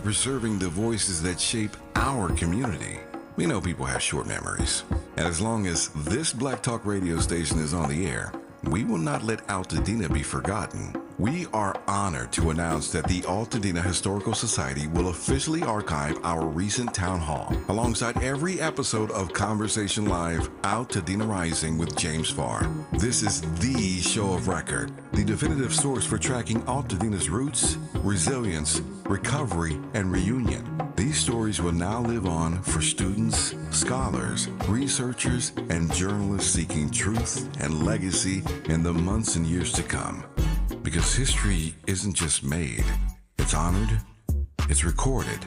preserving the voices that shape our community. We know people have short memories, and as long as this Black Talk radio station is on the air, we will not let Altadena be forgotten. We are honored to announce that the Altadena Historical Society will officially archive our recent town hall alongside every episode of Conversation Live Altadena Rising with James Farr. This is the show of record, the definitive source for tracking Altadena's roots, resilience, recovery, and reunion. These stories will now live on for students, scholars, researchers, and journalists seeking truth and legacy in the months and years to come. Because history isn't just made, it's honored, it's recorded,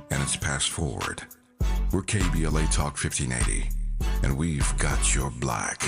and it's passed forward. We're KBLA Talk 1580, and we've got your black.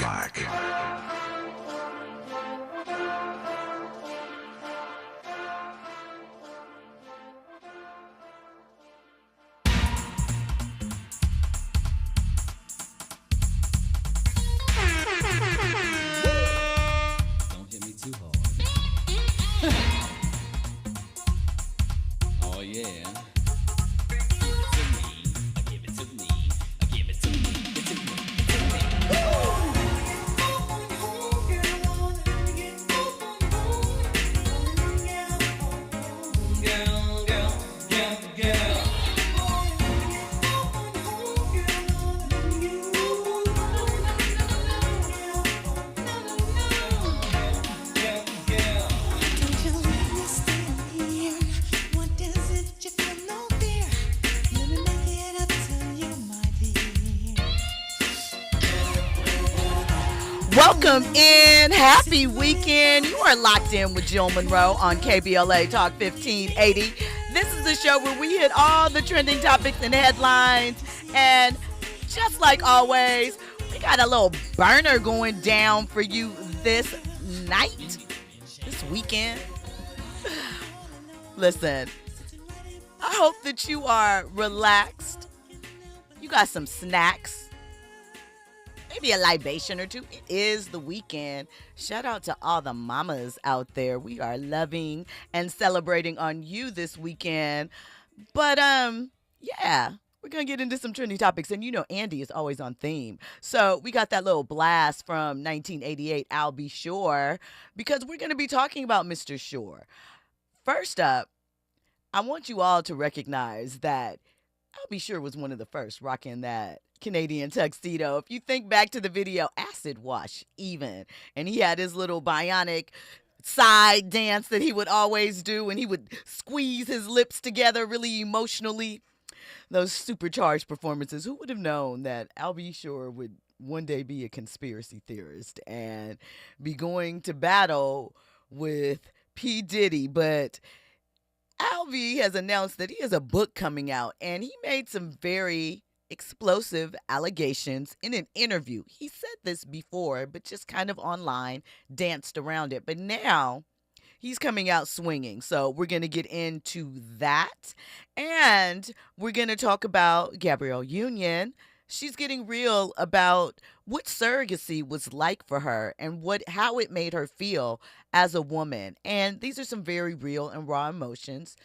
Welcome in. Happy weekend. You are locked in with Jill Munroe on KBLA Talk 1580. This is the show where we hit all the trending topics and headlines. And just like always, we got a little burner going down for you this night, this weekend. Listen, I hope that you are relaxed. You got some snacks. Maybe a libation or two. It is the weekend. Shout out to all the mamas out there. We are loving and celebrating on you this weekend. But yeah, we're gonna get into some trending topics, and you know Andy is always on theme. So we got that little blast from 1988, I'll Be Sure, because we're gonna be talking about Mr. Sure. First up, I want you all to recognize that I'll Be Sure was one of the first rocking that Canadian tuxedo. If you think back to the video Acid Wash even, and he had his little bionic side dance that he would always do, and he would squeeze his lips together really emotionally. Those supercharged performances. Who would have known that I'll Be Sure would one day be a conspiracy theorist and be going to battle with P. Diddy? But Albie has announced that he has a book coming out, and he made some very explosive allegations in an interview. He said this before, but just kind of online danced around it. But now he's coming out swinging. So we're going to get into that. And we're going to talk about Gabrielle Union. She's getting real about what surrogacy was like for her and how it made her feel as a woman. And these are some very real and raw emotions,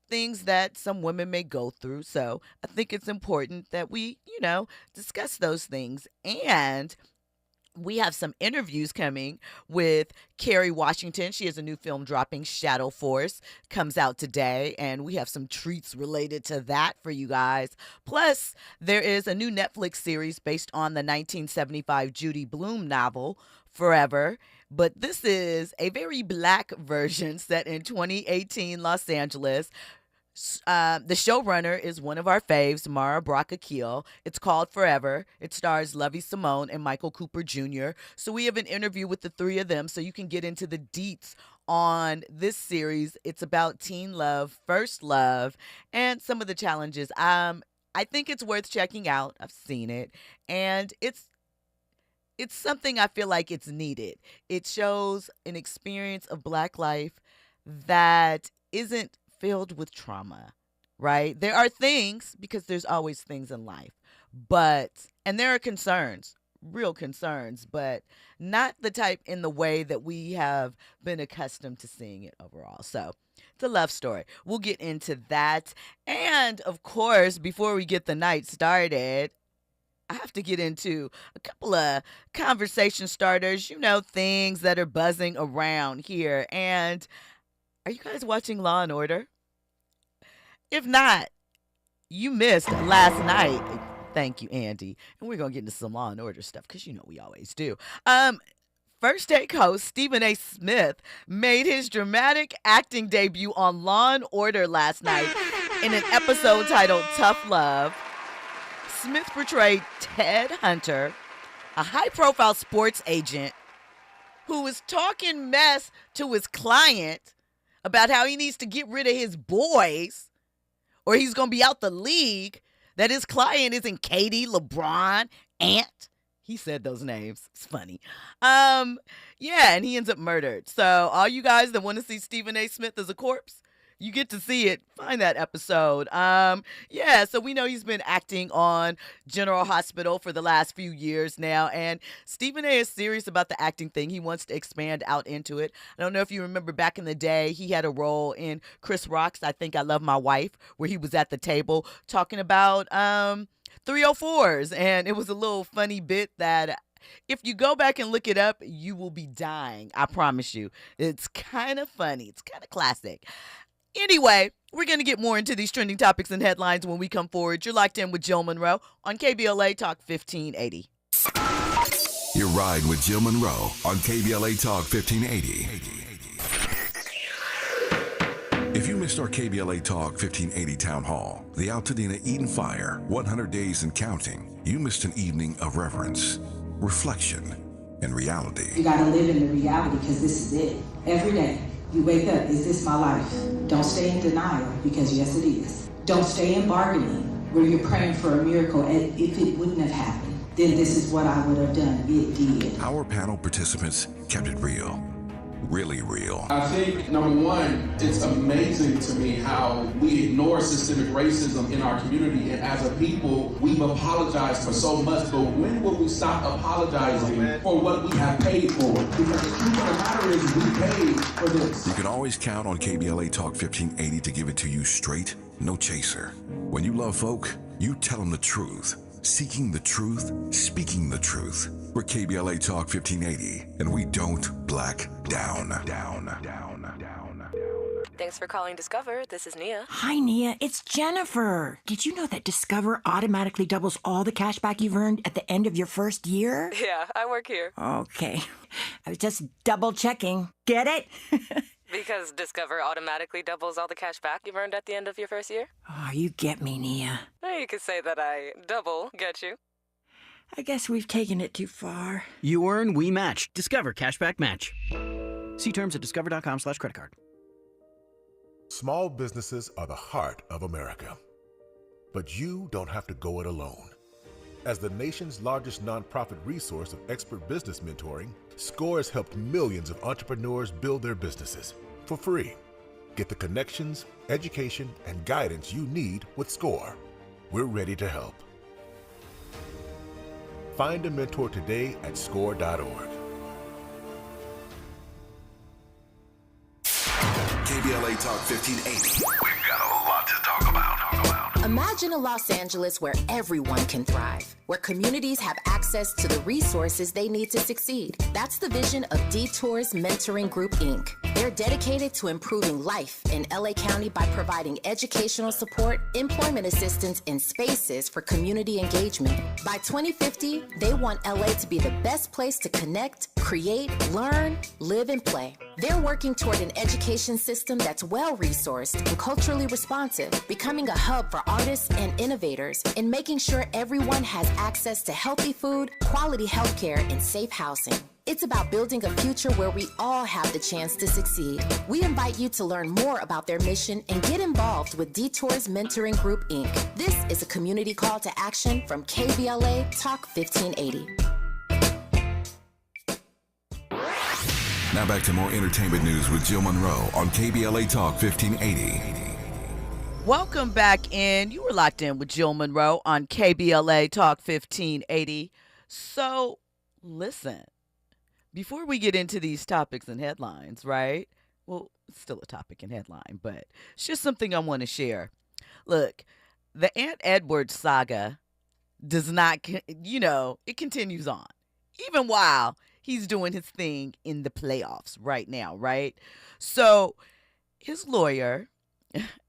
things that some women may go through. So I think it's important that we, discuss those things. And we have some interviews coming with Kerry Washington. She has a new film dropping, Shadow Force, comes out today, and we have some treats related to that for you guys. Plus, there is a new Netflix series based on the 1975 Judy Blume novel, Forever. But this is a very black version set in 2018 Los Angeles. The showrunner is one of our faves, Mara Brock Akil. It's called Forever. It stars Lovie Simone and Michael Cooper Jr. So we have an interview with the three of them so you can get into the deets on this series. It's about teen love, first love, and some of the challenges. I think it's worth checking out. I've seen it, and it's something I feel like it's needed. It shows an experience of Black life that isn't filled with trauma, right? There are things, because there's always things in life, and there are concerns real concerns, but not the type in the way that we have been accustomed to seeing it overall. So it's a love story. We'll get into that. And of course, before we get the night started, I have to get into a couple of conversation starters, things that are buzzing around here. And are you guys watching Law and Order? If not, you missed last night. Thank you, Andy. And we're going to get into some Law and Order stuff because we always do. First Take host Stephen A. Smith made his dramatic acting debut on Law and Order last night in an episode titled Tough Love. Smith portrayed Ted Hunter, a high-profile sports agent who was talking mess to his client about how he needs to get rid of his boys or he's going to be out the league, that his client isn't Katie, LeBron, Ant. He said those names. It's funny. And he ends up murdered. So all you guys that want to see Stephen A. Smith as a corpse, you get to see it. Find that episode. So we know he's been acting on General Hospital for the last few years now. And Stephen A. is serious about the acting thing. He wants to expand out into it. I don't know if you remember back in the day, he had a role in Chris Rock's I Think I Love My Wife, where he was at the table talking about 304s. And it was a little funny bit that if you go back and look it up, you will be dying. I promise you. It's kind of funny. It's kind of classic. Anyway, we're going to get more into these trending topics and headlines when we come forward. You're locked in with Jill Munroe on KBLA Talk 1580. You're riding with Jill Munroe on KBLA Talk 1580. If you missed our KBLA Talk 1580 Town Hall, the Altadena Eden Fire, 100 Days and Counting, you missed an evening of reverence, reflection, and reality. You got to live in the reality because this is it. Every day. You wake up, is this my life? Don't stay in denial, because yes, it is. Don't stay in bargaining, where you're praying for a miracle, and if it wouldn't have happened, then this is what I would have done. It did. Our panel participants kept it real. Really real. I think, number one, it's amazing to me how we ignore systemic racism in our community, and as a people, we've apologized for so much, but when will we stop apologizing for what we have paid for? Because the truth of the matter is we paid for this. You can always count on KBLA Talk 1580 to give it to you straight, no chaser. When you love folk, you tell them the truth. Seeking the truth, speaking the truth. We're KBLA Talk 1580, and we don't black down. Thanks for calling Discover. This is Nia. Hi, Nia. It's Jennifer. Did you know that Discover automatically doubles all the cash back you've earned at the end of your first year? Yeah, I work here. Okay. I was just double checking. Get it? Because Discover automatically doubles all the cash back you've earned at the end of your first year? Oh, you get me, Nia. You could say that I double get you. I guess we've taken it too far. You earn, we match. Discover Cashback Match. See terms at discover.com/creditcard. Small businesses are the heart of America. But you don't have to go it alone. As the nation's largest nonprofit resource of expert business mentoring, SCORE has helped millions of entrepreneurs build their businesses for free. Get the connections, education, and guidance you need with SCORE. We're ready to help. Find a mentor today at score.org. KBLA Talk 1580. We've got a lot to talk about. Imagine a Los Angeles where everyone can thrive, where communities have access to the resources they need to succeed. That's the vision of Detours Mentoring Group, Inc. They're dedicated to improving life in LA County by providing educational support, employment assistance, and spaces for community engagement. By 2050, they want LA to be the best place to connect, create, learn, live, and play. They're working toward an education system that's well-resourced and culturally responsive, becoming a hub for artists and innovators, and making sure everyone has access to healthy food, quality healthcare, and safe housing. It's about building a future where we all have the chance to succeed. We invite you to learn more about their mission and get involved with Detours Mentoring Group, Inc. This is a community call to action from KBLA Talk 1580. Now back to more entertainment news with Jill Munroe on KBLA Talk 1580. Welcome back in. You were locked in with Jill Munroe on KBLA Talk 1580. So, listen, before we get into these topics and headlines, right? Well, it's still a topic and headline, but it's just something I want to share. Look, the Aunt Edward saga does not, it continues on, even while he's doing his thing in the playoffs right now, right? So his lawyer,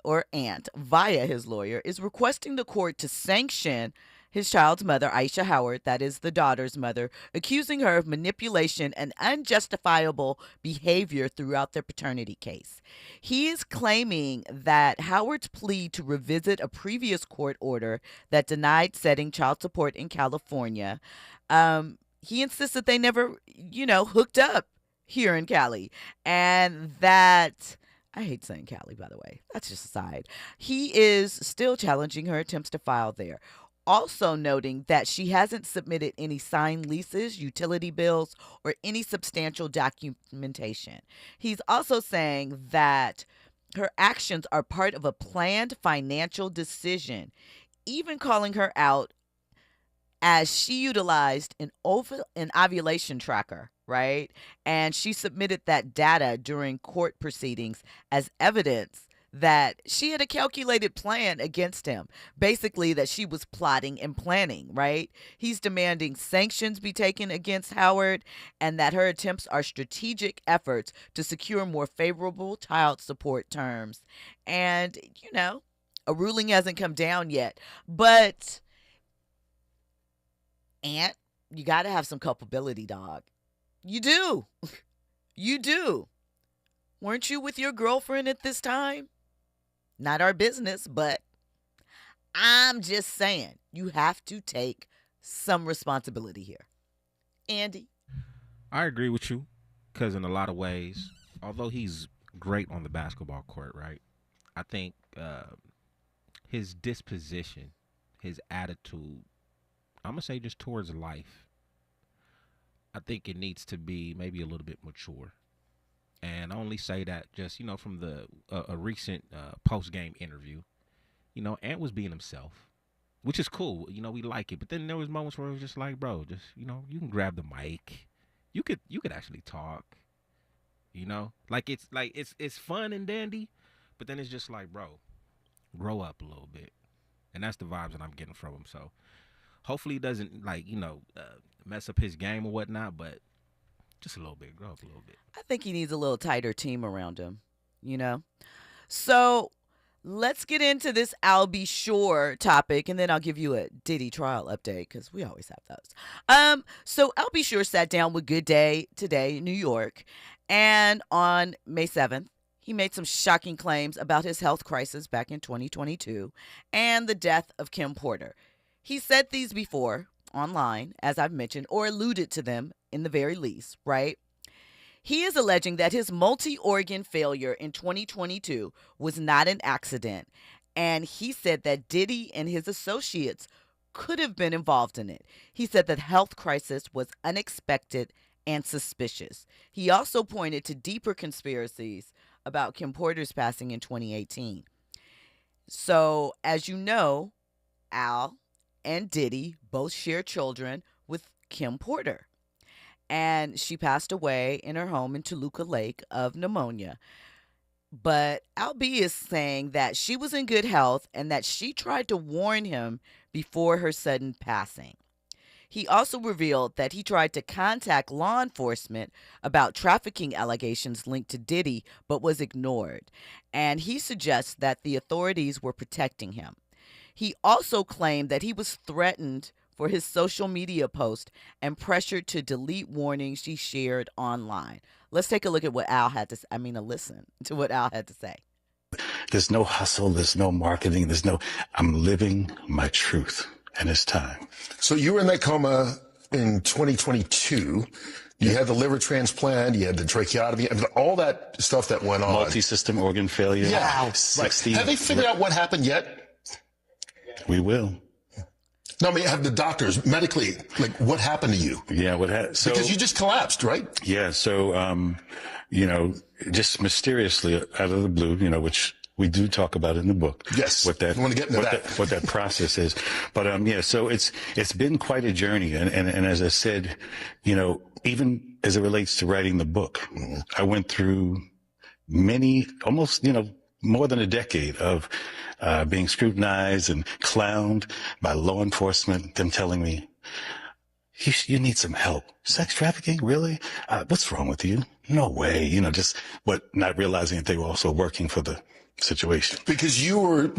or aunt, via his lawyer, is requesting the court to sanction his child's mother, Aisha Howard, that is the daughter's mother, accusing her of manipulation and unjustifiable behavior throughout their paternity case. He is claiming that Howard's plea to revisit a previous court order that denied setting child support in California, he insists that they never, hooked up here in Cali, and that... I hate saying Cali, by the way. That's just a side. He is still challenging her attempts to file there. Also noting that she hasn't submitted any signed leases, utility bills, or any substantial documentation. He's also saying that her actions are part of a planned financial decision, even calling her out as she utilized an ovulation tracker, right? And she submitted that data during court proceedings as evidence that she had a calculated plan against him. Basically, that she was plotting and planning, right? He's demanding sanctions be taken against Howard and that her attempts are strategic efforts to secure more favorable child support terms. And, a ruling hasn't come down yet. But, Aunt, you got to have some culpability, dog. You do. You do. Weren't you with your girlfriend at this time? Not our business, but I'm just saying you have to take some responsibility here. Andy? I agree with you because in a lot of ways, although he's great on the basketball court, right? I think his disposition, his attitude, I'm going to say just towards life, I think it needs to be maybe a little bit mature. And I only say that just, from the a recent post-game interview, Ant was being himself, which is cool. We like it. But then there was moments where it was just like, bro, just, you can grab the mic. You could actually talk, like it's fun and dandy. But then it's just like, bro, grow up a little bit. And that's the vibes that I'm getting from him. So hopefully he doesn't mess up his game or whatnot, but just a little bit, grow up a little bit. I think he needs a little tighter team around him, So let's get into this I'll Be Sure topic, and then I'll give you a Diddy trial update because we always have those. So I'll Be Sure sat down with Good Day today in New York, and on May 7th, he made some shocking claims about his health crisis back in 2022 and the death of Kim Porter. He said these before online, as I've mentioned, or alluded to them in the very least, right? He is alleging that his multi-organ failure in 2022 was not an accident, and he said that Diddy and his associates could have been involved in it. He said that health crisis was unexpected and suspicious. He also pointed to deeper conspiracies about Kim Porter's passing in 2018. So, as you know, Al and Diddy both share children with Kim Porter. And she passed away in her home in Toluca Lake of pneumonia. But Al B is saying that she was in good health and that she tried to warn him before her sudden passing. He also revealed that he tried to contact law enforcement about trafficking allegations linked to Diddy, but was ignored. And he suggests that the authorities were protecting him. He also claimed that he was threatened for his social media post and pressured to delete warnings he shared online. Let's take a look at what Al had to say. Listen to what Al had to say. There's no hustle. There's no marketing. I'm living my truth, and it's time. So you were in that coma in 2022. You had the liver transplant. You had the tracheotomy. All that stuff that went on. Multi-system organ failure. Yeah. Right. 60. Have they figured out what happened yet? We will. No, have the doctors medically, what happened to you? Yeah, what happened? So, because you just collapsed, right? Yeah. So, just mysteriously out of the blue, which We do talk about it in the book. Yes. What that, I want to get into that. What that process is. But so it's been quite a journey. And as I said, even as it relates to writing the book, I went through almost, more than a decade of being scrutinized and clowned by law enforcement, them telling me, you need some help. Sex trafficking? Really? What's wrong with you? No way. Not realizing that they were also working for the situation. Because you were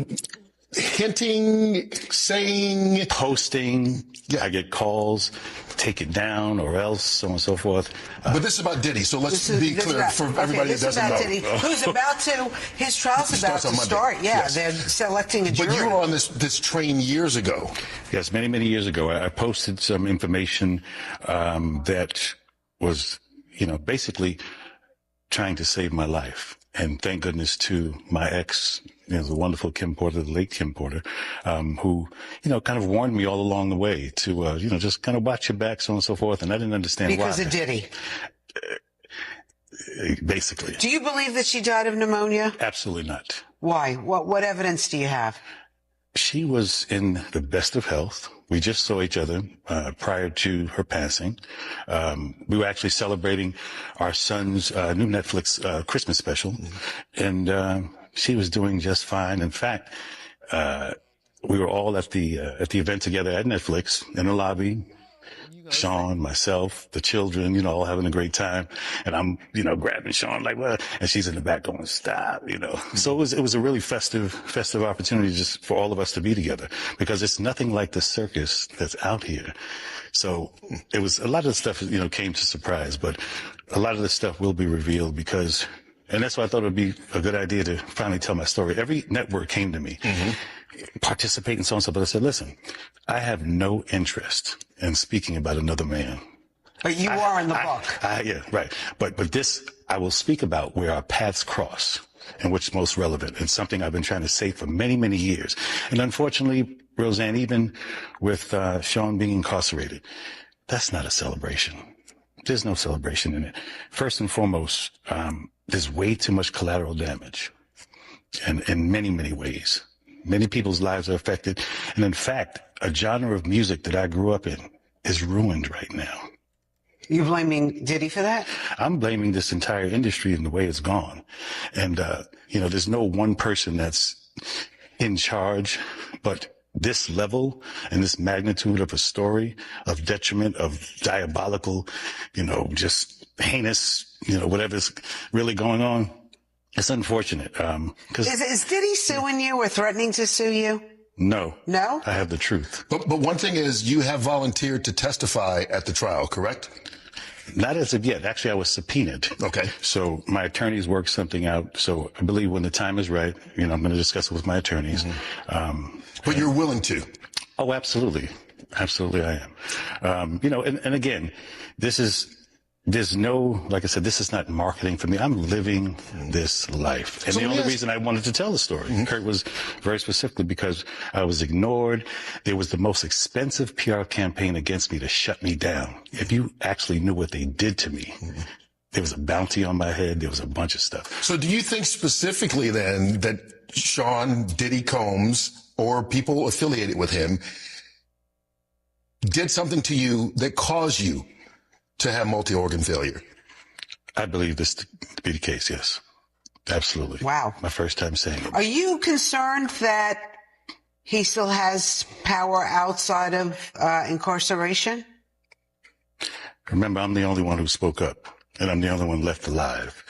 hinting, saying, posting. Yeah. I get calls, take it down or else, so on and so forth. But this is about Diddy, so let's be clear for everybody that doesn't know. Diddy, who's about to, his trial's about to start. Yeah, yes. They're selecting a jury. But you were on this train years ago. Yes, many, many years ago. I posted some information that was, basically trying to save my life. And thank goodness to my ex, the wonderful Kim Porter, the late Kim Porter, who, kind of warned me all along the way to, just kind of watch your back, so on and so forth. And I didn't understand why. Because of Diddy. Basically. Do you believe that she died of pneumonia? Absolutely not. Why? What evidence do you have? She was in the best of health. We just saw each other prior to her passing. We were actually celebrating our son's new Netflix Christmas special, and she was doing just fine. In fact, we were all at the event together at Netflix in the lobby. Sean, myself, the children, all having a great time. And I'm, grabbing Sean like, what? And she's in the back going, stop, So it was a really festive opportunity just for all of us to be together, because it's nothing like the circus that's out here. So it was a lot of the stuff, came to surprise, but a lot of the stuff will be revealed and that's why I thought it would be a good idea to finally tell my story. Every network came to me, participate and so on and so, but I said, listen, I have no interest in speaking about another man. But you are in the book. Yeah, right. But this, I will speak about where our paths cross and what's most relevant, and something I've been trying to say for many, many years. And unfortunately, Roseanne, even with Sean being incarcerated, that's not a celebration. There's no celebration in it. First and foremost, there's way too much collateral damage, and in many, many ways. Many people's lives are affected. And in fact, a genre of music that I grew up in is ruined right now. You're blaming Diddy for that? I'm blaming this entire industry and the way it's gone. And, there's no one person that's in charge, but this level and this magnitude of a story of detriment, of diabolical, just heinous, whatever's really going on. It's unfortunate. Is Diddy suing you or threatening to sue you? No. No? I have the truth. But one thing is, you have volunteered to testify at the trial, correct? Not as of yet. Actually, I was subpoenaed. Okay. So my attorneys worked something out. So I believe when the time is right, I'm going to discuss it with my attorneys. But you're willing to? Oh, absolutely. Absolutely, I am. And again, there's no, like I said, this is not marketing for me. I'm living this life. And the only reason I wanted to tell the story, Kurt, was very specifically because I was ignored. There was the most expensive PR campaign against me to shut me down. If you actually knew what they did to me, there was a bounty on my head. There was a bunch of stuff. So do you think specifically then that Sean Diddy Combs or people affiliated with him did something to you that caused you to have multi-organ failure? I believe this to be the case, yes. Absolutely. Wow. My first time saying it. Are you concerned that he still has power outside of incarceration? Remember, I'm the only one who spoke up, and I'm the only one left alive.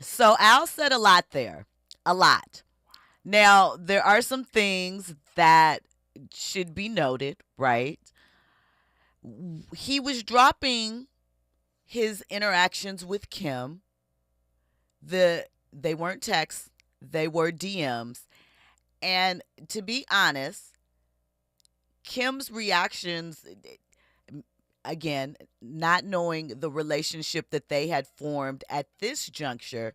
So Al said a lot there. A lot. Now, there are some things that should be noted, right? He was dropping his interactions with Kim. They weren't texts, they were DMs. And to be honest, Kim's reactions, again, not knowing the relationship that they had formed at this juncture,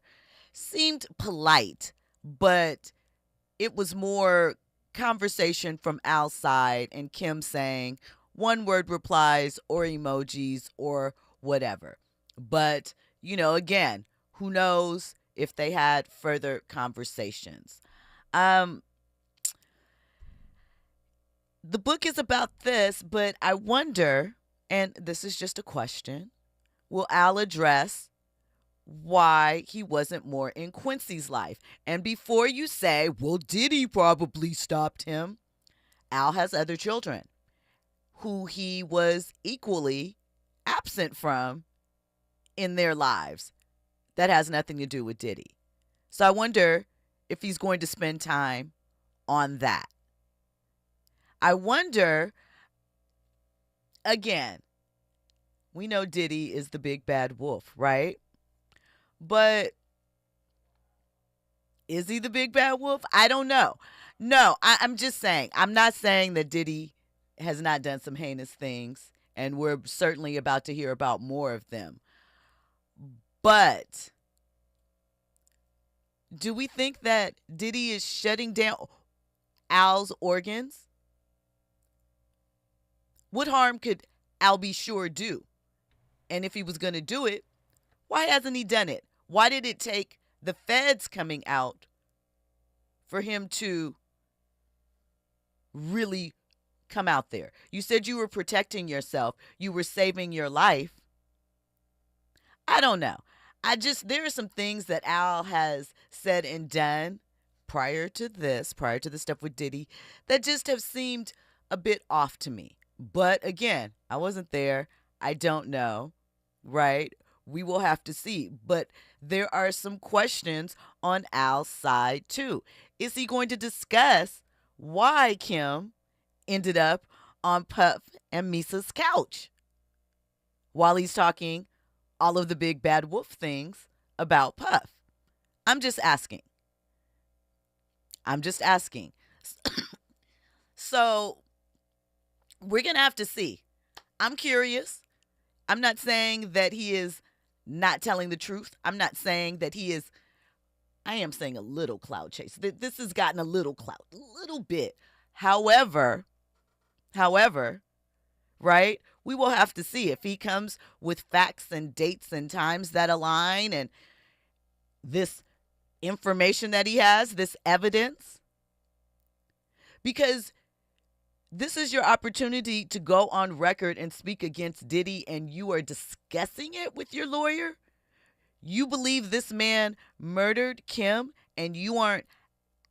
seemed polite, but it was more conversation from Al's side and Kim saying one-word replies or emojis or whatever. But, again, who knows if they had further conversations. The book is about this, but I wonder, and this is just a question, will Al address why he wasn't more in Quincy's life? And before you say, well, Diddy probably stopped him, Al has other children who he was equally absent from in their lives. That has nothing to do with Diddy. So I wonder if he's going to spend time on that. I wonder, again, we know Diddy is the big bad wolf, right? But is he the big bad wolf? I don't know. No, I'm just saying. I'm not saying that Diddy has not done some heinous things, and we're certainly about to hear about more of them. But do we think that Diddy is shutting down Al's organs? What harm could Al B. Sure do? And if he was going to do it, why hasn't he done it? Why did it take the feds coming out for him to really come out there? You said you were protecting yourself. You were saving your life. I don't know. There are some things that Al has said and done prior to the stuff with Diddy, that just have seemed a bit off to me. But again, I wasn't there. I don't know, right? We will have to see. But there are some questions on Al's side too. Is he going to discuss why Kim ended up on Puff and Misa's couch while he's talking all of the big bad wolf things about Puff? I'm just asking. So we're going to have to see. I'm curious. I'm not saying that he is not telling the truth. I'm not saying that he is. I am saying a little cloud chase. This has gotten a little cloud, a little bit. However, right? We will have to see if he comes with facts and dates and times that align, and this information that he has, this evidence. Because this is your opportunity to go on record and speak against Diddy, and you are discussing it with your lawyer. You believe this man murdered Kim, and you aren't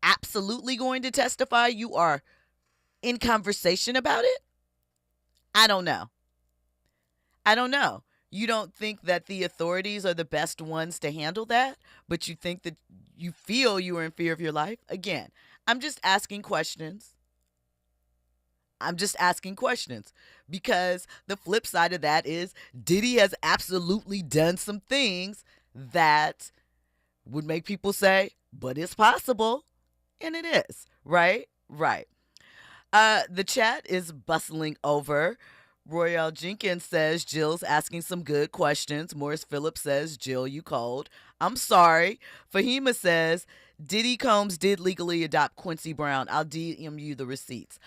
absolutely going to testify. You are in conversation about it. I don't know. You don't think that the authorities are the best ones to handle that, but you think that you feel you are in fear of your life. Again, I'm just asking questions. Because the flip side of that is Diddy has absolutely done some things that would make people say, but it's possible. And it is, right? Right. The chat is bustling over. Royale Jenkins says, Jill's asking some good questions. Morris Phillips says, Jill, you cold. I'm sorry. Fahima says, Diddy Combs did legally adopt Quincy Brown. I'll DM you the receipts.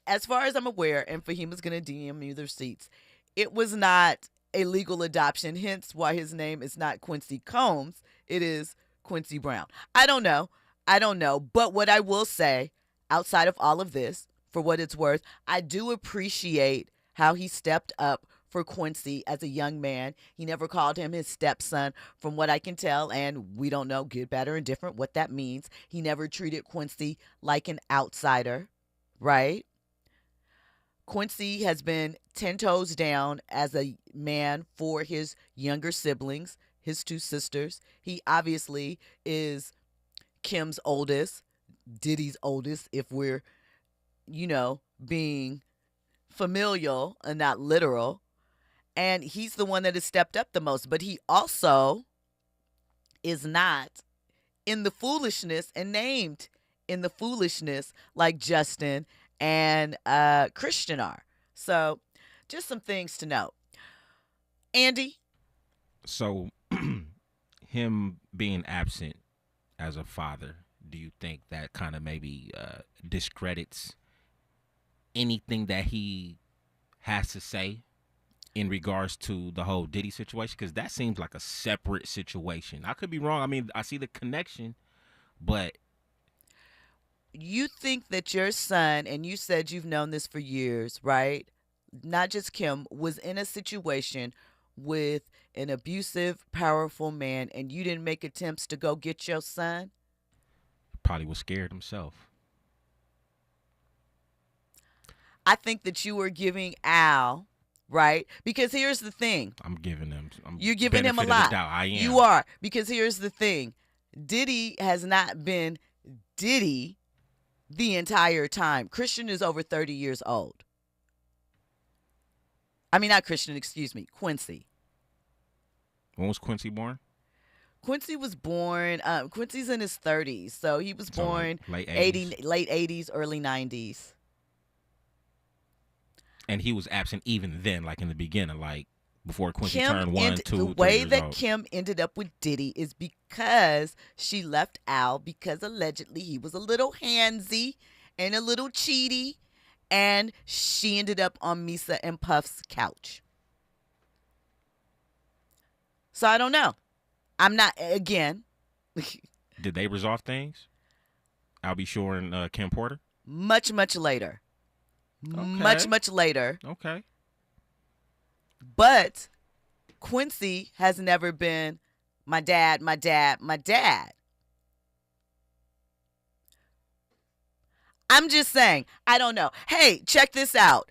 As far as I'm aware, and Fahima's going to DM you the receipts, it was not a legal adoption, hence why his name is not Quincy Combs. It is Quincy Brown. I don't know. But what I will say, outside of all of this, for what it's worth, I do appreciate how he stepped up for Quincy as a young man. He never called him his stepson, from what I can tell, and we don't know, good, bad, or indifferent, what that means. He never treated Quincy like an outsider, right? Quincy has been 10 toes down as a man for his younger siblings, his two sisters. He obviously is Kim's oldest, Diddy's oldest, if we're, being familial and not literal. And he's the one that has stepped up the most. But he also is not in the foolishness and named in the foolishness like Justin and Christian are. So just some things to note. Andy? So him being absent as a father, do you think that kind of maybe discredits anything that he has to say in regards to the whole Diddy situation? Because that seems like a separate situation. I could be wrong. I mean, I see the connection, but you think that your son, and you said you've known this for years, right? Not just Kim, was in a situation with an abusive, powerful man, and you didn't make attempts to go get your son? probably was scared himself. I think that you were giving Al, right? Because here's the thing. You're giving him a lot. I am. You are. Because here's the thing. Diddy has not been Diddy the entire time. Christian is over 30 years old. I mean, not Christian, excuse me, Quincy. When was Quincy born? Quincy was born, Quincy's in his 30s. So he was born late 80s, early 90s. And he was absent even then, like in the beginning, like before Quincy turned 1, 2, 3 The way years that old. Kim ended up with Diddy is because she left Al because allegedly he was a little handsy and a little cheaty, and she ended up on Misa and Puff's couch. So I don't know. I'm not, again. Did they resolve things? Albie Shore and Kim Porter? Much, much later. Okay. Much, much later. Okay. But Quincy has never been my dad. I'm just saying, I don't know. Hey, check this out.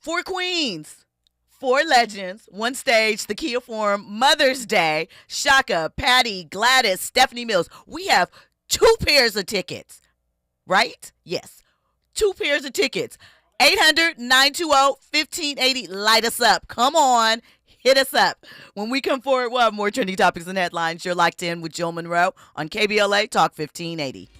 4 queens, 4 legends, 1 stage, the Kia Forum, Mother's Day, Shaka, Patty, Gladys, Stephanie Mills. We have 2 pairs of tickets, right? Yes, 2 pairs of tickets. 800-920-1580. Light us up. Come on. Hit us up. When we come forward, we'll have more trending topics and headlines. You're locked in with Jill Munroe on KBLA Talk 1580.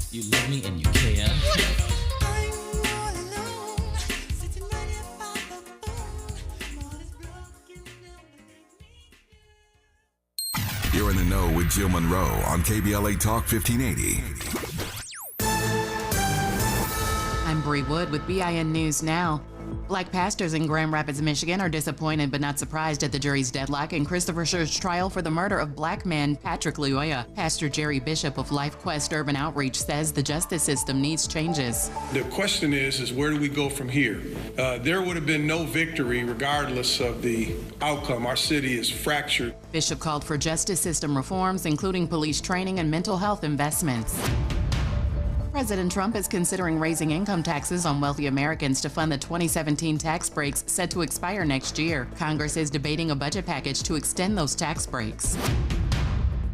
You love me and you care. You're in the know with Jill Munroe on KBLA Talk 1580. I'm Bree Wood with BIN News Now. Black pastors in Grand Rapids, Michigan are disappointed but not surprised at the jury's deadlock in Christopher Scher's trial for the murder of black man Patrick Luoya. Pastor Jerry Bishop of Life Quest Urban Outreach says the justice system needs changes. The question is where do we go from here? There would have been no victory regardless of the outcome. Our city is fractured. Bishop called for justice system reforms, including police training and mental health investments. President Trump is considering raising income taxes on wealthy Americans to fund the 2017 tax breaks set to expire next year. Congress is debating a budget package to extend those tax breaks.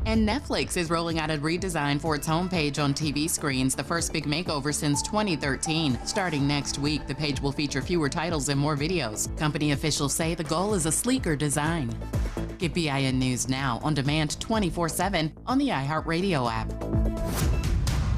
And Netflix is rolling out a redesign for its homepage on TV screens, the first big makeover since 2013. Starting next week, the page will feature fewer titles and more videos. Company officials say the goal is a sleeker design. Get BIN News Now on demand 24/7 on the iHeartRadio app.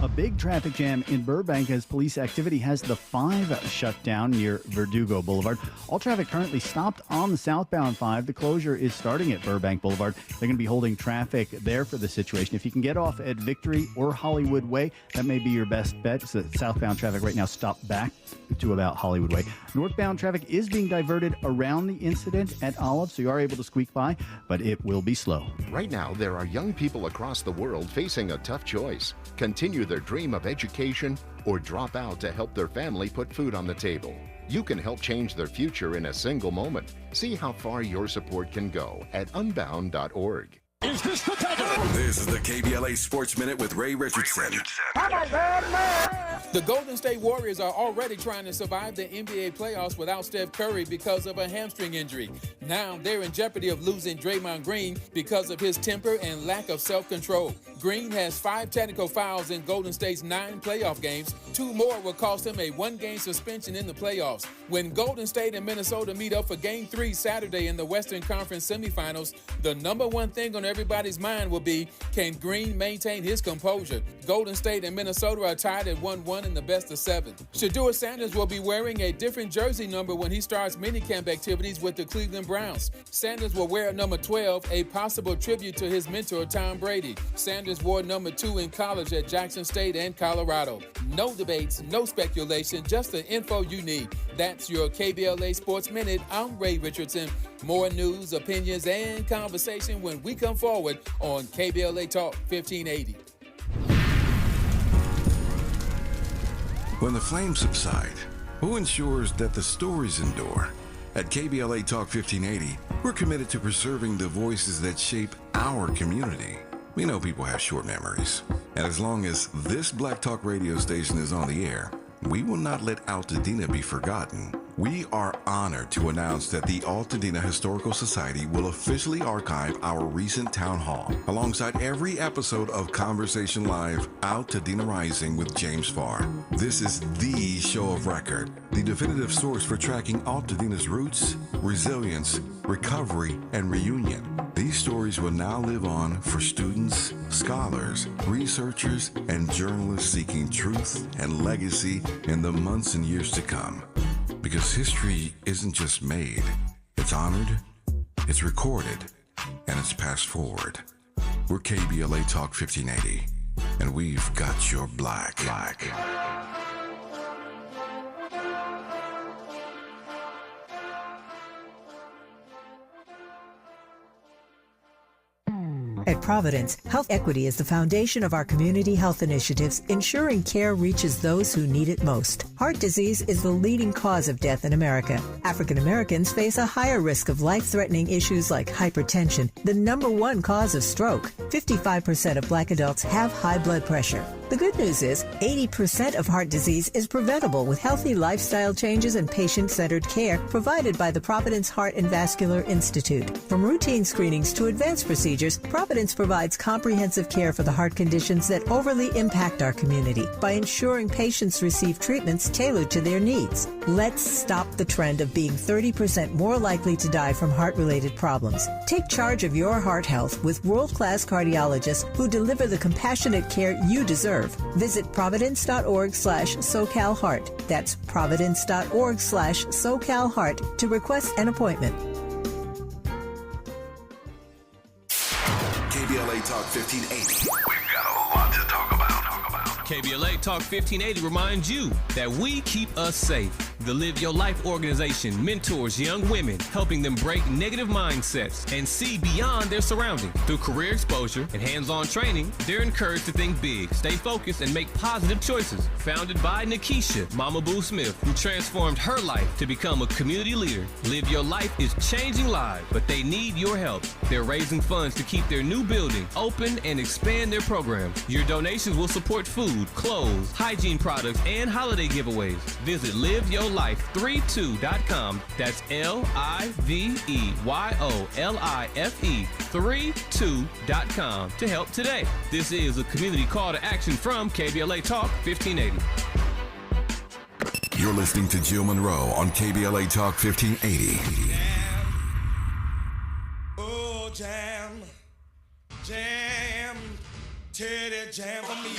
A big traffic jam in Burbank as police activity has the 5 shut down near Verdugo Boulevard. All traffic currently stopped on the southbound 5. The closure is starting at Burbank Boulevard. They're going to be holding traffic there for the situation. If you can get off at Victory or Hollywood Way, that may be your best bet. So southbound traffic right now stopped back to about Hollywood Way. Northbound traffic is being diverted around the incident at Olive, so you are able to squeak by, but it will be slow. Right now, there are young people across the world facing a tough choice. Continue their dream of education or drop out to help their family put food on the table. You can help change their future in a single moment. See how far your support can go at unbound.org. Is this the time? This is the KBLA Sports Minute with Ray Richardson. The Golden State Warriors are already trying to survive the NBA playoffs without Steph Curry because of a hamstring injury. Now they're in jeopardy of losing Draymond Green because of his temper and lack of self-control. Green has 5 technical fouls in Golden State's 9 playoff games. 2 more will cost him a 1-game suspension in the playoffs. When Golden State and Minnesota meet up for Game 3 Saturday in the Western Conference semifinals, the number one thing on every everybody's mind will be, can Green maintain his composure? Golden State and Minnesota are tied at 1-1 in the best of 7. Shedeur Sanders will be wearing a different jersey number when he starts minicamp activities with the Cleveland Browns. Sanders will wear number 12, a possible tribute to his mentor, Tom Brady. Sanders wore number 2 in college at Jackson State and Colorado. No debates, no speculation, just the info you need. That's your KBLA Sports Minute. I'm Ray Richardson. More news, opinions, and conversation when we come forward on KBLA Talk 1580. When the flames subside, who ensures that the stories endure? At KBLA Talk 1580, we're committed to preserving the voices that shape our community. We know people have short memories, and as long as this Black Talk radio station is on the air, we will not let Altadena be forgotten. We are honored to announce that the Altadena Historical Society will officially archive our recent town hall alongside every episode of Conversation Live Altadena Rising with James Farr. This is the show of record, the definitive source for tracking Altadena's roots, resilience, recovery, and reunion. These stories will now live on for students, scholars, researchers, and journalists seeking truth and legacy in the months and years to come. Because history isn't just made, it's honored, it's recorded, and it's passed forward. We're KBLA Talk 1580, and we've got your black. At Providence, health equity is the foundation of our community health initiatives, ensuring care reaches those who need it most. Heart disease is the leading cause of death in America. African Americans face a higher risk of life-threatening issues like hypertension, the #1 cause of stroke. 55% of Black adults have high blood pressure. The good news is 80% of heart disease is preventable with healthy lifestyle changes and patient-centered care provided by the Providence Heart and Vascular Institute. From routine screenings to advanced procedures, Providence provides comprehensive care for the heart conditions that overly impact our community by ensuring patients receive treatments tailored to their needs. Let's stop the trend of being 30% more likely to die from heart-related problems. Take charge of your heart health with world-class cardiologists who deliver the compassionate care you deserve. Visit providence.org/SoCalHeart. That's providence.org/SoCalHeart to request an appointment. KBLA Talk 1580. We've got a lot to talk about. KBLA Talk 1580 reminds you that we keep us safe. The Live Your Life organization mentors young women, helping them break negative mindsets and see beyond their surroundings. Through career exposure and hands-on training, they're encouraged to think big, stay focused, and make positive choices. Founded by Nikisha Mama Boo Smith, who transformed her life to become a community leader. Live Your Life is changing lives, but they need your help. They're raising funds to keep their new building open and expand their programs. Your donations will support food, clothes, hygiene products, and holiday giveaways. Visit liveyourlife32.com. That's LIVEYOLIFE32.com to help today. This is a community call to action from KBLA Talk 1580. You're listening to Jill Munroe on KBLA Talk 1580. Oh, jam, Teddy jam for me.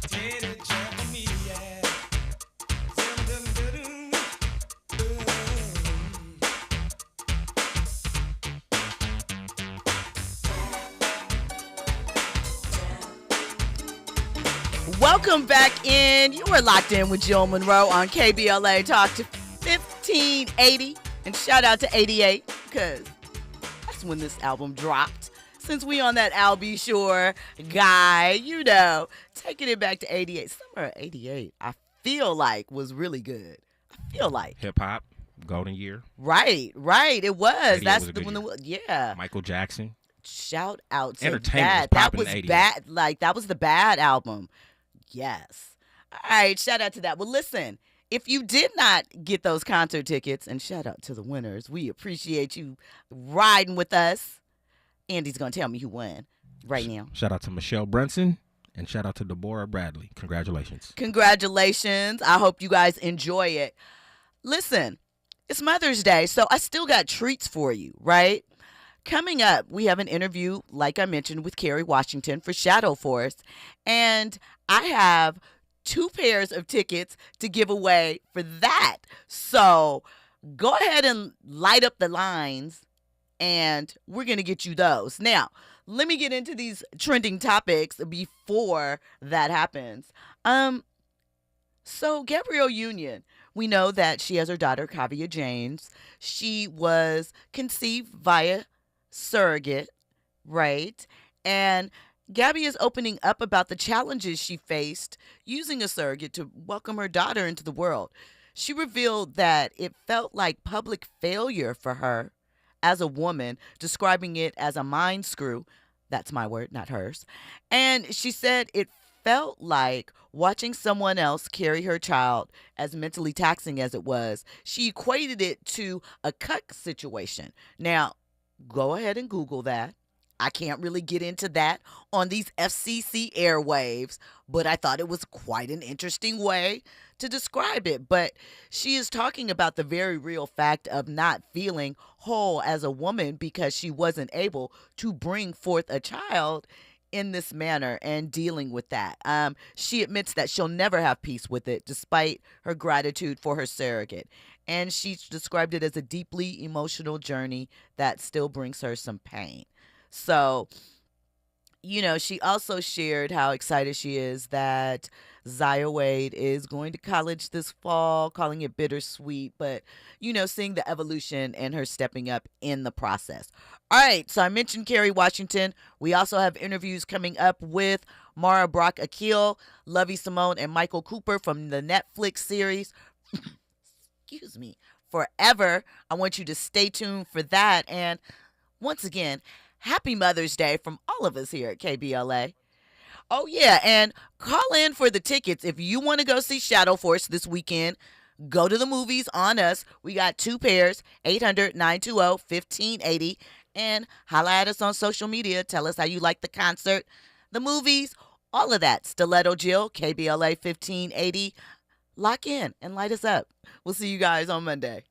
Teddy jam for me, yeah. Welcome back in. You are locked in with Jill Munroe on KBLA Talk 1580. And shout out to 88, because that's when this album dropped. Since we on that Al B. Shore guy, you know, taking it back to 88. Summer of 88, I feel like was really good. I feel like. Hip-hop, golden year. Right. It was. That's was the one. Yeah. Michael Jackson. Shout out to Entertainment that. Was that was in the 80s. bad. Like, that was the bad album. Yes. All right. Shout out to that. Well, listen, if you did not get those concert tickets, and shout out to the winners, we appreciate you riding with us. Andy's going to tell me who won right now. Shout out to Michelle Brunson And shout out to Deborah Bradley. Congratulations. Congratulations. I hope you guys enjoy it. Listen, it's Mother's Day, so I still got treats for you, right? Coming up, we have an interview, like I mentioned, with Kerry Washington for Shadow Force. And I have 2 pairs of tickets to give away for that. So go ahead and light up the lines, and we're going to get you those. Now, let me get into these trending topics before that happens. So Gabrielle Union, we know that she has her daughter, Kavia James. She was conceived via surrogate, right? And Gabby is opening up about the challenges she faced using a surrogate to welcome her daughter into the world. She revealed that it felt like public failure for her as a woman, describing it as a mind screw. That's my word, not hers. And she said it felt like watching someone else carry her child, as mentally taxing as it was. She equated it to a cuck situation. Now, go ahead and Google that. I can't really get into that on these FCC airwaves, but I thought it was quite an interesting way to describe it. But she is talking about the very real fact of not feeling whole as a woman because she wasn't able to bring forth a child in this manner and dealing with that. She admits that she'll never have peace with it, despite her gratitude for her surrogate. And she described it as a deeply emotional journey that still brings her some pain. So, you know, she also shared how excited she is that Zaya Wade is going to college this fall, calling it bittersweet, but, you know, seeing the evolution and her stepping up in the process. All right, so I mentioned Kerry Washington. We also have interviews coming up with Mara Brock Akil, Lovie Simone, and Michael Cooper from the Netflix series, excuse me, Forever. I want you to stay tuned for that. And once again, happy Mother's Day from all of us here at KBLA. Oh, yeah, and call in for the tickets. If you want to go see Shadow Force this weekend, go to the movies on us. We got 2 pairs, 800-920-1580. And holla at us on social media. Tell us how you like the concert, the movies, all of that. Stiletto Jill, KBLA 1580. Lock in and light us up. We'll see you guys on Monday.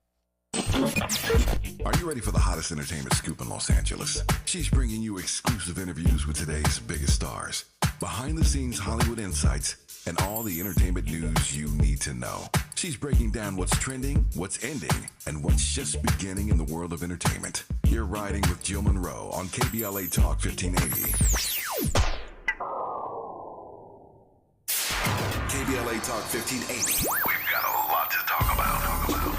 Are you ready for the hottest entertainment scoop in Los Angeles? She's bringing you exclusive interviews with today's biggest stars, behind-the-scenes Hollywood insights, and all the entertainment news you need to know. She's breaking down what's trending, what's ending, and what's just beginning in the world of entertainment. You're riding with Jill Munroe on KBLA Talk 1580. KBLA Talk 1580. We've got a lot to talk about.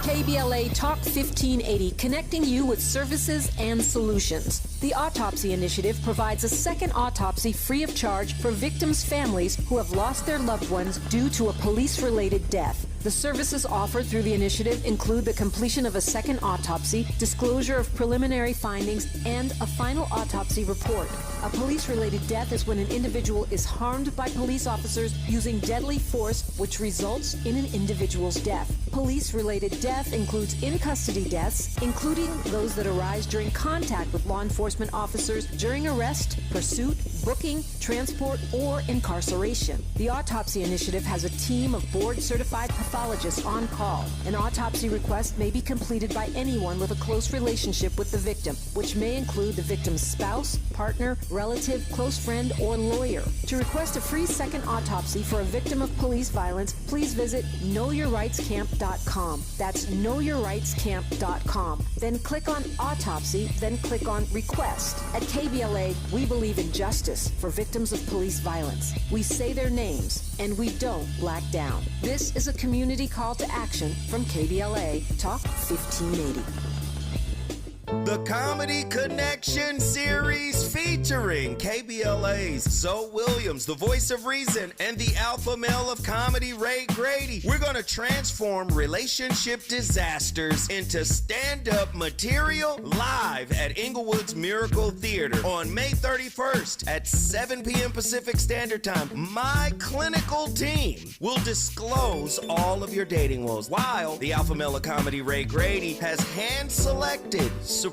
KBLA Talk 1580, connecting you with services and solutions. The Autopsy Initiative provides a second autopsy free of charge for victims' families who have lost their loved ones due to a police-related death. The services offered through the initiative include the completion of a second autopsy, disclosure of preliminary findings, and a final autopsy report. A police-related death is when an individual is harmed by police officers using deadly force, which results in an individual's death. Police-related death includes in-custody deaths, including those that arise during contact with law enforcement officers during arrest, pursuit, booking, transport, or incarceration. The Autopsy Initiative has a team of board-certified pathologists on call. An autopsy request may be completed by anyone with a close relationship with the victim, which may include the victim's spouse, partner, relative, close friend, or lawyer. To request a free second autopsy for a victim of police violence, please visit knowyourrightscamp.com. That's knowyourrightscamp.com. Then click on Autopsy, then click on Request. At KBLA, we believe in justice for victims of police violence. We say their names, and we don't black down. This is a community call to action from KBLA Talk 1580. The Comedy Connection series featuring KBLA's Zoe Williams, the voice of reason, and the alpha male of comedy, Ray Grady. We're going to transform relationship disasters into stand-up material live at Inglewood's Miracle Theater on May 31st at 7 p.m. Pacific Standard Time. My clinical team will disclose all of your dating woes, while the alpha male of comedy, Ray Grady, has hand-selected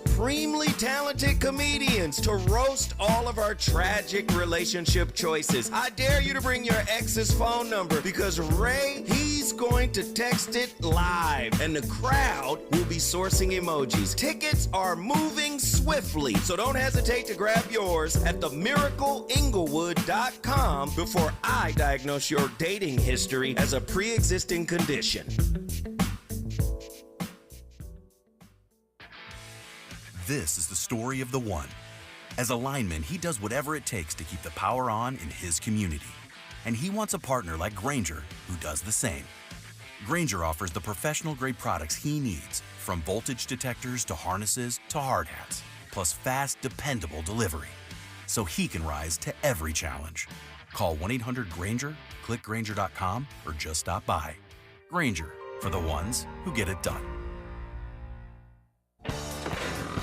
supremely talented comedians to roast all of our tragic relationship choices. I dare you to bring your ex's phone number because Ray, he's going to text it live and the crowd will be sourcing emojis. Tickets are moving swiftly, so don't hesitate to grab yours at themiracleinglewood.com before I diagnose your dating history as a pre-existing condition. This is the story of the one. As a lineman, he does whatever it takes to keep the power on in his community. And he wants a partner like Grainger who does the same. Grainger offers the professional-grade products he needs, from voltage detectors to harnesses to hard hats, plus fast, dependable delivery, so he can rise to every challenge. Call 1-800-GRAINGER, click Grainger.com, or just stop by. Grainger, for the ones who get it done.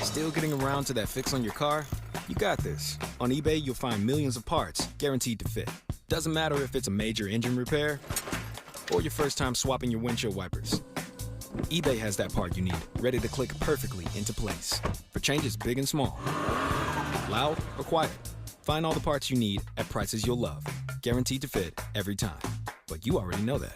Still getting around to that fix on your car? You got this. On eBay, you'll find millions of parts guaranteed to fit. Doesn't matter if it's a major engine repair or your first time swapping your windshield wipers. eBay has that part you need, ready to click perfectly into place for changes big and small. Loud or quiet, find all the parts you need at prices you'll love. Guaranteed to fit every time. But you already know that.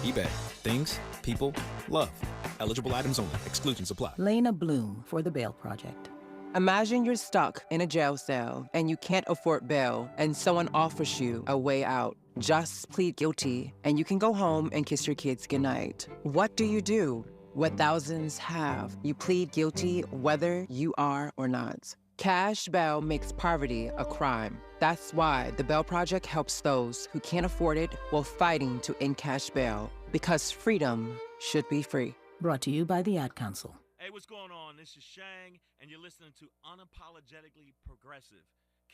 eBay. Things, people, love. Eligible items only. Exclusions apply. Lena Bloom for the Bail Project. Imagine you're stuck in a jail cell and you can't afford bail and someone offers you a way out. Just plead guilty and you can go home and kiss your kids goodnight. What do you do? What thousands have. You plead guilty whether you are or not. Cash bail makes poverty a crime. That's why the Bail Project helps those who can't afford it while fighting to end cash bail. Because freedom should be free. Brought to you by the Ad Council. Hey, what's going on? This is Shang, and you're listening to Unapologetically Progressive,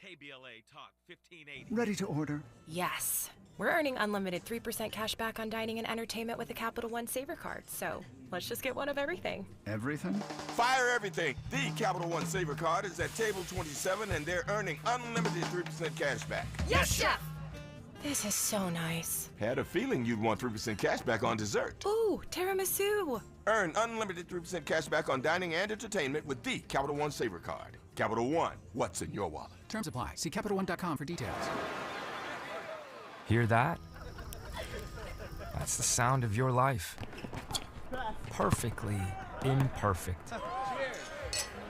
KBLA Talk 1580. Ready to order? Yes. We're earning unlimited 3% cash back on dining and entertainment with a Capital One Saver card, so let's just get one of everything. Everything? Fire everything. The Capital One Saver card is at table 27, and they're earning unlimited 3% cash back. Yes, Chef! This is so nice. Had a feeling you'd want 3% cash back on dessert. Ooh, tiramisu. Earn unlimited 3% cash back on dining and entertainment with the Capital One Saver card. Capital One, what's in your wallet? Terms apply. See CapitalOne.com for details. Hear that? That's the sound of your life. Perfectly imperfect.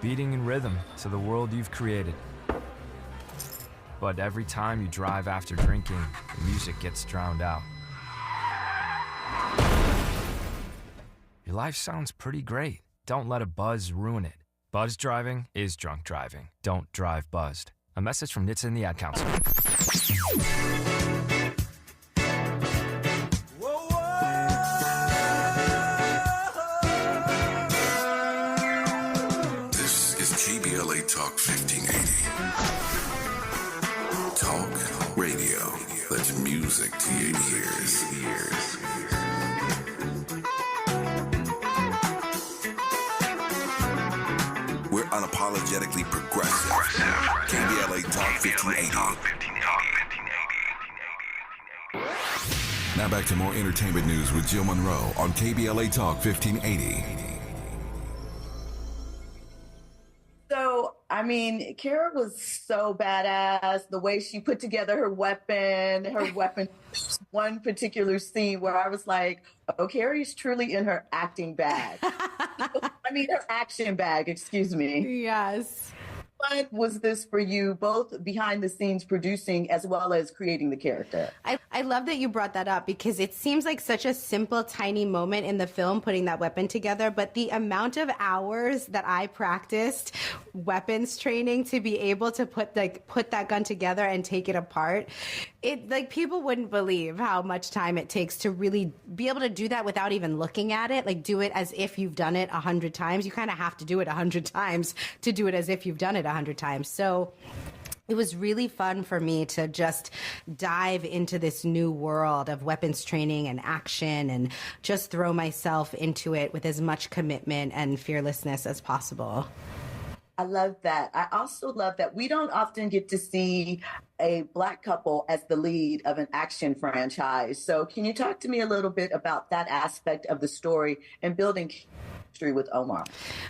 Beating in rhythm to the world you've created. But every time you drive after drinking, the music gets drowned out. Your life sounds pretty great. Don't let a buzz ruin it. Buzz driving is drunk driving. Don't drive buzzed. A message from NHTSA and the Ad Council. This is KBLA Talk 1580. Talk radio. That's music to your ears. We're unapologetically progressive. KBLA Talk 1580. Now back to more entertainment news with Jill Munroe on KBLA Talk 1580. So, I mean, Kara was so badass. The way she put together her weapon, one particular scene where I was like, oh, Carrie's truly in her acting bag. I mean, her action bag, excuse me. Yes. What was this for you, both behind the scenes producing as well as creating the character? I love that you brought that up because it seems like such a simple, tiny moment in the film, putting that weapon together. But the amount of hours that I practiced weapons training to be able to put that gun together and take it apart, people wouldn't believe how much time it takes to really be able to do that without even looking at it. Like, do it as if you've done it 100 times. You kind of have to do it 100 times to do it as if you've done it 100 times. So it was really fun for me to just dive into this new world of weapons training and action and just throw myself into it with as much commitment and fearlessness as possible. I love that. I also love that we don't often get to see a Black couple as the lead of an action franchise. So can you talk to me a little bit about that aspect of the story and building chemistry with Omar?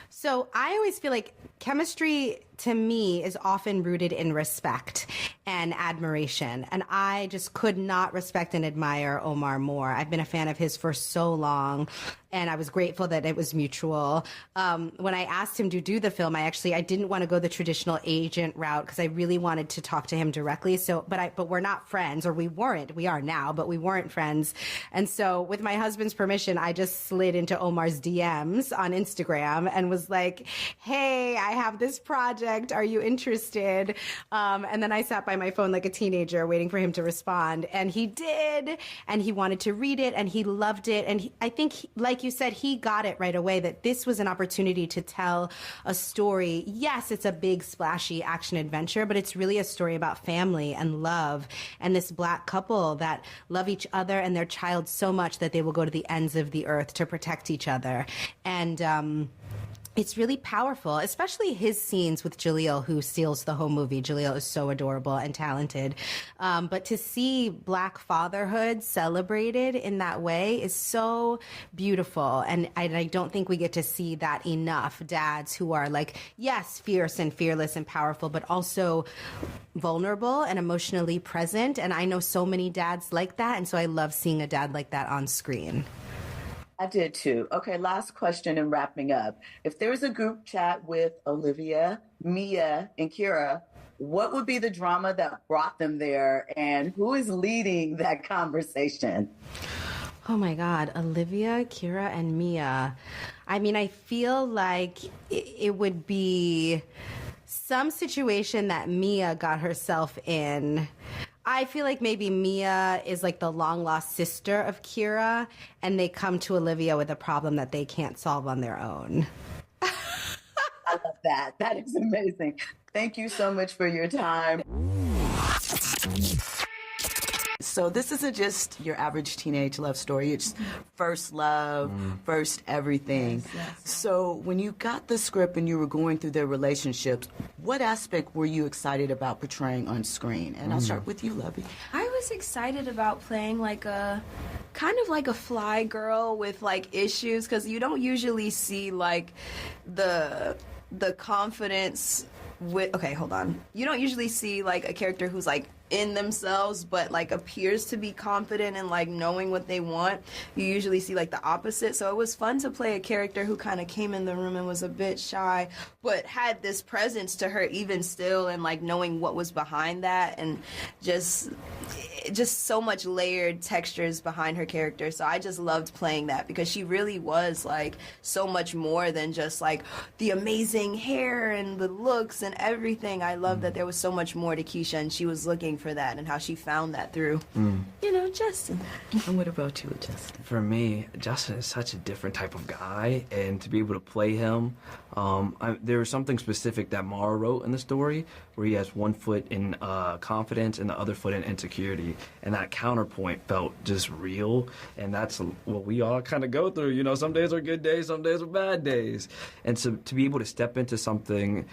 So I always feel like chemistry to me is often rooted in respect and admiration. And I just could not respect and admire Omar more. I've been a fan of his for so long, and I was grateful that it was mutual. When I asked him to do the film, I didn't want to go the traditional agent route because I really wanted to talk to him directly. So, but we're not friends, or we weren't. We are now, but we weren't friends. And so with my husband's permission, I just slid into Omar's DMs on Instagram and was like, hey, I have this project. Are you interested? And then I sat by my phone like a teenager waiting for him to respond. And he did. And he wanted to read it and he loved it. And I think, like you said, he got it right away that this was an opportunity to tell a story. Yes, it's a big, splashy action adventure, but it's really a story about family and love and this Black couple that love each other and their child so much that they will go to the ends of the earth to protect each other. And it's really powerful, especially his scenes with Jaleel, who steals the whole movie. Jaleel is so adorable and talented. But to see Black fatherhood celebrated in that way is so beautiful. And I don't think we get to see that enough. Dads who are like, yes, fierce and fearless and powerful, but also vulnerable and emotionally present. And I know so many dads like that. And so I love seeing a dad like that on screen. I did too. Okay, last question and wrapping up. If there was a group chat with Olivia, Mia, and Kira, what would be the drama that brought them there, and who is leading that conversation? Oh my God, Olivia, Kira, and Mia. I mean, I feel like it would be some situation that Mia got herself in. I feel like maybe Mia is like the long-lost sister of Kira, and they come to Olivia with a problem that they can't solve on their own. I love that. That is amazing. Thank you so much for your time. So this isn't just your average teenage love story. It's first love, first everything. Yes. So when you got the script and you were going through their relationships, what aspect were you excited about portraying on screen? And I'll start with you, Lovie. I was excited about playing like a kind of like a fly girl with like issues, because you don't usually see like the confidence with, okay, hold on. You don't usually see like a character who's like in themselves but like appears to be confident and like knowing what they want. You usually see like the opposite. So it was fun to play a character who kind of came in the room and was a bit shy but had this presence to her even still, and like knowing what was behind that, and just so much layered textures behind her character. So I just loved playing that because she really was like so much more than just like the amazing hair and the looks and everything. I love that there was so much more to Keisha, and she was looking for that, and how she found that through, Justin. And what about you, Justin? For me, Justin is such a different type of guy, and to be able to play him, there was something specific that Mara wrote in the story where he has one foot in confidence and the other foot in insecurity, and that counterpoint felt just real, and that's what we all kind of go through. Some days are good days, some days are bad days, and so to be able to step into something,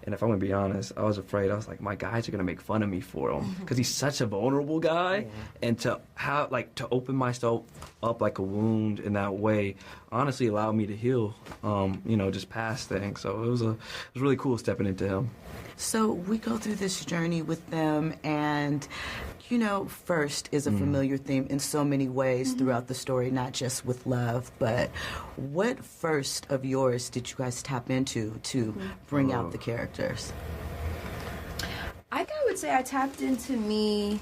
and if I'm going to be honest, I was afraid. I was like, my guys are going to make fun of me for him because he's such a vulnerable guy, and to have to open myself up like a wound in that way honestly allowed me to heal, just past things. So it was really cool stepping into him. So we go through this journey with them, and first is a familiar theme in so many ways throughout the story, not just with love, but what first of yours did you guys tap into to bring out the characters? I think I would say I tapped into me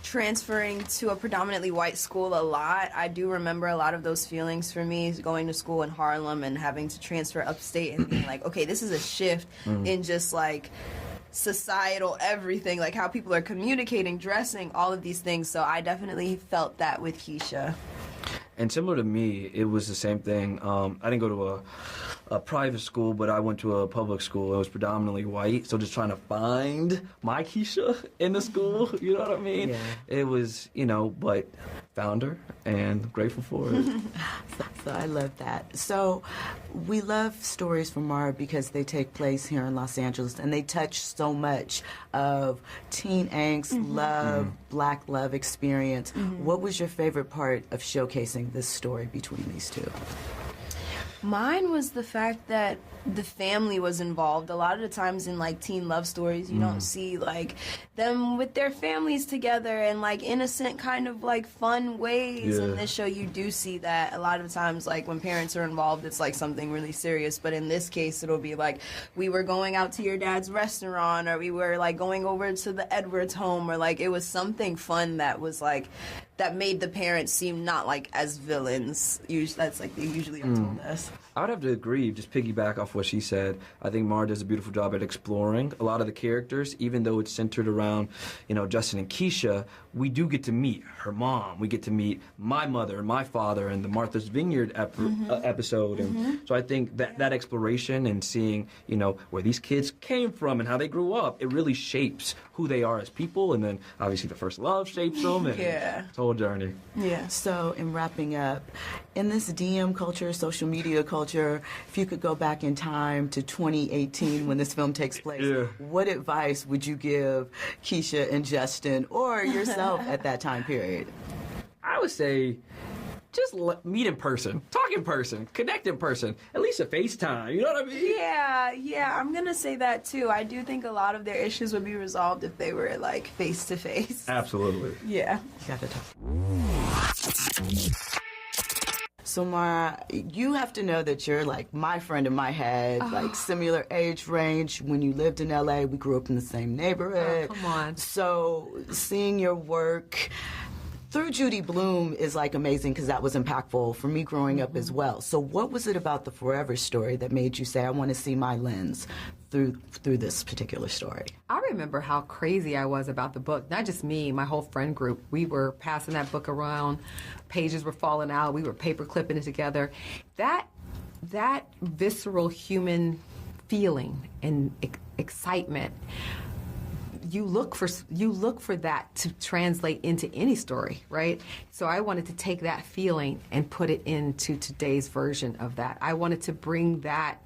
transferring to a predominantly white school a lot. I do remember a lot of those feelings for me, going to school in Harlem and having to transfer upstate and being like, okay, this is a shift in just like societal everything, like how people are communicating, dressing, all of these things. So I definitely felt that with Keisha. And similar to me, it was the same thing. I didn't go to a private school, but I went to a public school. It was predominantly white, so just trying to find my Keisha in the school, you know what I mean? Yeah. It was, but found her and grateful for it. So I love that. So we love stories from Mara because they take place here in Los Angeles, and they touch so much of teen angst, love, Black love experience. What was your favorite part of showcasing this story between these two? Mine was the fact that the family was involved. A lot of the times in like teen love stories, you don't see like them with their families together and like innocent kind of like fun ways. In this show, you do see that. A lot of times, like when parents are involved, it's like something really serious. But in this case, it'll be like, we were going out to your dad's restaurant, or we were like going over to the Edwards home, or like it was something fun that was like, that made the parents seem not like as villains. That's like they usually are told us. I would have to agree, just piggyback off what she said. I think Mara does a beautiful job at exploring a lot of the characters, even though it's centered around, Justin and Keisha. We do get to meet her mom. We get to meet my mother and my father and the Martha's Vineyard episode. And so I think that exploration and seeing, where these kids came from and how they grew up, it really shapes who they are as people. And then obviously the first love shapes them. And it's a whole journey. Yeah. So in wrapping up, in this DM culture, social media culture, if you could go back in time to 2018 when this film takes place, what advice would you give Keisha and Justin or yourself at that time period? I would say just meet in person, talk in person, connect in person, at least a FaceTime, you know what I mean? Yeah, I'm gonna say that too. I do think a lot of their issues would be resolved if they were like face to face. Absolutely. Yeah. So Mara, you have to know that you're like my friend in my head, like similar age range. When you lived in LA, we grew up in the same neighborhood. Oh, come on. So seeing your work through Judy Blume is like amazing because that was impactful for me growing up as well. So what was it about the Forever story that made you say, I want to see my lens through this particular story? I remember how crazy I was about the book. Not just me, my whole friend group. We were passing that book around. Pages were falling out. We were paper clipping it together. That visceral human feeling and excitement, you look for that to translate into any story, right? So I wanted to take that feeling and put it into today's version of that. I wanted to bring that,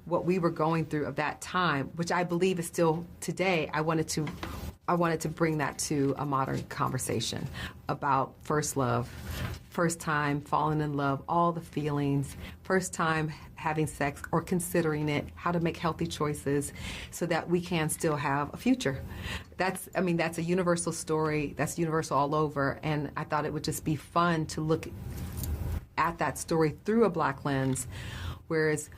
what we were going through of that time, which I believe is still today. I wanted to bring that to a modern conversation about first love, first time falling in love, all the feelings, first time having sex or considering it, how to make healthy choices so that we can still have a future. That's a universal story. That's universal all over. And I thought it would just be fun to look at that story through a Black lens, whereas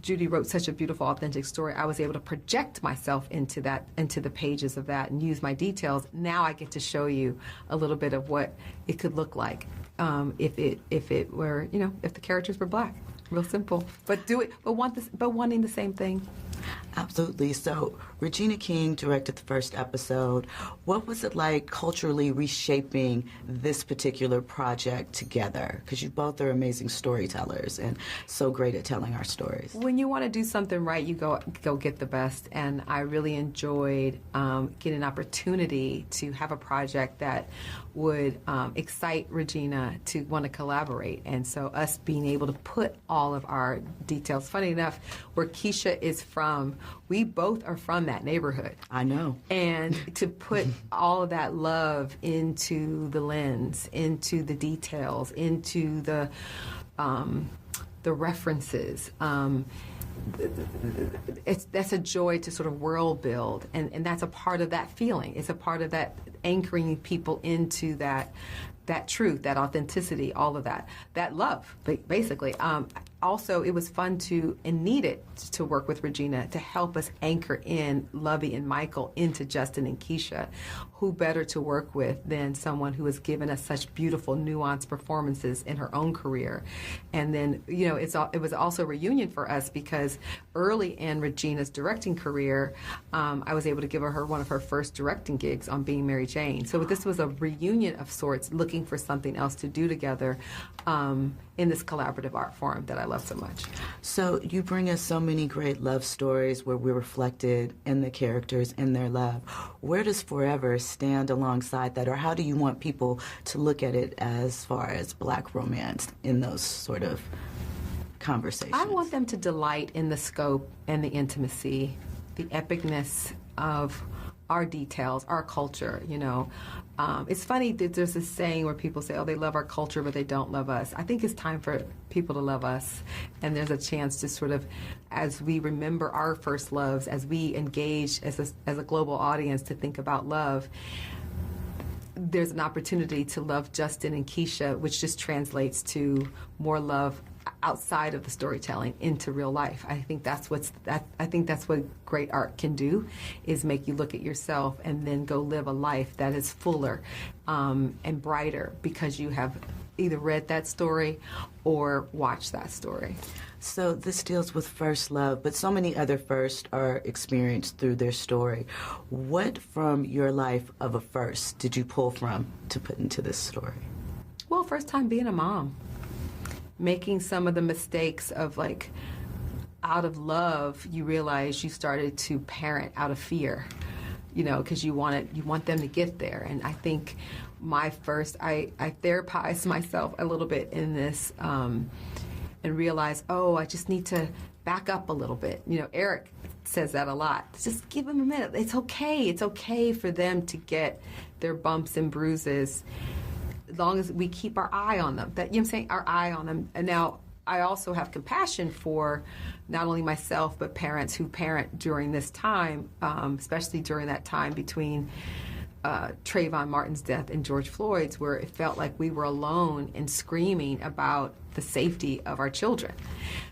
Judy wrote such a beautiful, authentic story. I was able to project myself into the pages of that and use my details. Now I get to show you a little bit of what it could look like if it were, if the characters were Black. Real simple, but wanting the same thing. Absolutely. So Regina King directed the first episode. What was it like culturally reshaping this particular project together? Because you both are amazing storytellers and so great at telling our stories. When you want to do something right, you go get the best. And I really enjoyed getting an opportunity to have a project that would excite Regina to want to collaborate. And so us being able to put all of our details, funny enough, where Keisha is from, we both are from that neighborhood. I know. And to put all of that love into the lens, into the details, into the references, that's a joy to sort of world build, and that's a part of that feeling. It's a part of that anchoring people into that truth, that authenticity, all of that love, basically. Also, it was fun and needed to work with Regina to help us anchor in Lovie and Michael into Justin and Keisha. Who better to work with than someone who has given us such beautiful, nuanced performances in her own career? And then, it was also a reunion for us because early in Regina's directing career, I was able to give her one of her first directing gigs on Being Mary Jane. So this was a reunion of sorts, looking for something else to do together in this collaborative art form that I love so much. So you bring us so many great love stories where we're reflected in the characters and their love. Where does Forever stand alongside that, or how do you want people to look at it as far as Black romance in those sort of conversations? I want them to delight in the scope and the intimacy, the epicness of our details, our culture, you know. It's funny that there's this saying where people say, oh, they love our culture, but they don't love us. I think it's time for people to love us. And there's a chance to sort of, as we remember our first loves, as we engage as a global audience to think about love, there's an opportunity to love Justin and Keisha, which just translates to more love outside of the storytelling into real life. I think that's what great art can do, is make you look at yourself and then go live a life that is fuller and brighter because you have either read that story or watched that story. So this deals with first love, but so many other firsts are experienced through their story. What from your life of a first did you pull from to put into this story? Well, first time being a mom. Making some of the mistakes of, like, out of love, you realize you started to parent out of fear, you know, because you want them to get there. And I think my first, I therapized myself a little bit in this and realized, oh, I just need to back up a little bit. You know, Eric says that a lot. Just give them a minute. It's okay. It's okay for them to get their bumps and bruises, as long as we keep our eye on them. That, you know what I'm saying? Our eye on them. And now I also have compassion for not only myself, but parents who parent during this time, especially during that time between Trayvon Martin's death and George Floyd's, where it felt like we were alone and screaming about the safety of our children.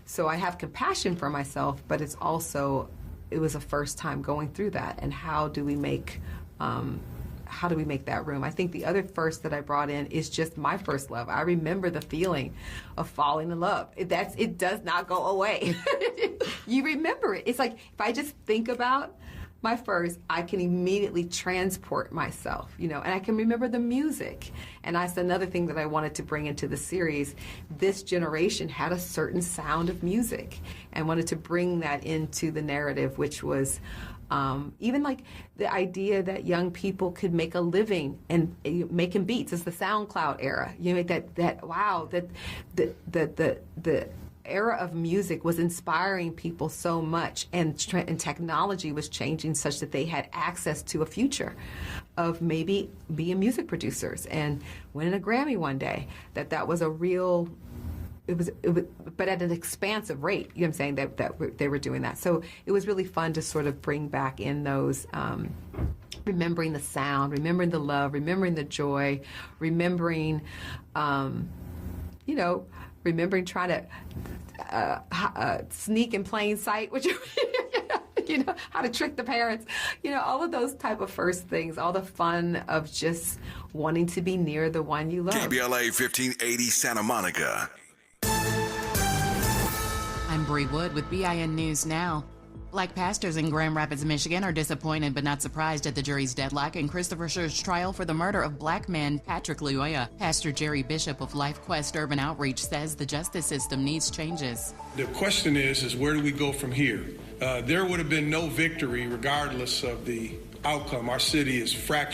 So I have compassion for myself, but it was a first time going through that. And how do we make that room? I think the other first that I brought in is just my first love. I remember the feeling of falling in love. It does not go away. You remember it. It's like, if I just think about my first, I can immediately transport myself, you know, and I can remember the music. And that's another thing that I wanted to bring into the series. This generation had a certain sound of music, and wanted to bring that into the narrative, which was even like the idea that young people could make a living and making beats. It's the SoundCloud era. You know, the era of music was inspiring people so much, and technology was changing such that they had access to a future of maybe being music producers and winning a Grammy one day. That was a real. It was, but at an expansive rate. You know what I'm saying? That they were doing that. So it was really fun to sort of bring back in those, remembering the sound, remembering the love, remembering the joy, remembering, remembering trying to sneak in plain sight, which, you know, how to trick the parents, you know, all of those type of first things, all the fun of just wanting to be near the one you love. KBLA 1580 Santa Monica. I'm Bree Wood with BIN News Now. Black pastors in Grand Rapids, Michigan are disappointed but not surprised at the jury's deadlock in Christopher Scher's trial for the murder of black man Patrick Luoya. Pastor Jerry Bishop of Life Quest Urban Outreach says the justice system needs changes. The question is where do we go from here? There would have been no victory regardless of the outcome. Our city is fractured.